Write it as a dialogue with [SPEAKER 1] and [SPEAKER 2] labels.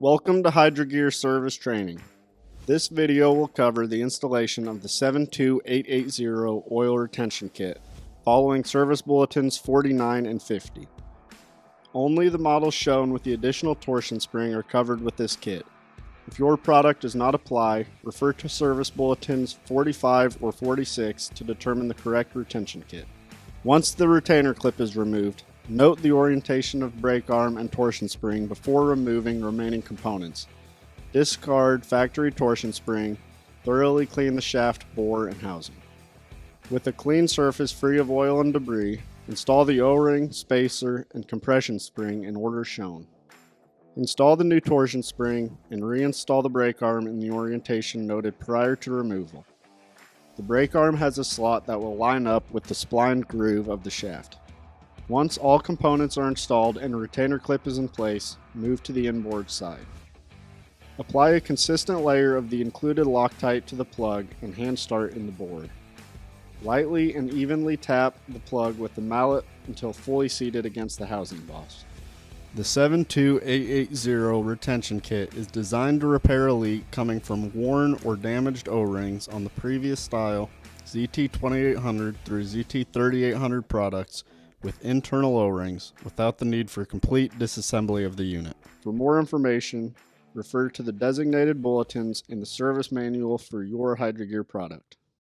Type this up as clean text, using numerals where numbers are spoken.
[SPEAKER 1] Welcome to HydroGear Service Training. This video will cover the installation of the 72880 Oil Retention Kit, following Service Bulletins 49 and 50. Only the models shown with the additional torsion spring are covered with this kit. If your product does not apply, refer to Service Bulletins 45 or 46 to determine the correct retention kit. Once the retainer clip is removed, note the orientation of brake arm and torsion spring before removing remaining components. Discard factory torsion spring, thoroughly clean the shaft, bore, and housing. With a clean surface free of oil and debris, install the O-ring, spacer, and compression spring in order shown. Install the new torsion spring and reinstall the brake arm in the orientation noted prior to removal. The brake arm has a slot that will line up with the splined groove of the shaft. Once all components are installed and a retainer clip is in place, move to the inboard side. Apply a consistent layer of the included Loctite to the plug and hand start in the board. Lightly and evenly tap the plug with the mallet until fully seated against the housing boss. The 72880 retention kit is designed to repair a leak coming from worn or damaged O-rings on the previous style ZT2800 through ZT3800 products with internal O-rings without the need for complete disassembly of the unit. For more information, refer to the designated bulletins in the service manual for your HydroGear product.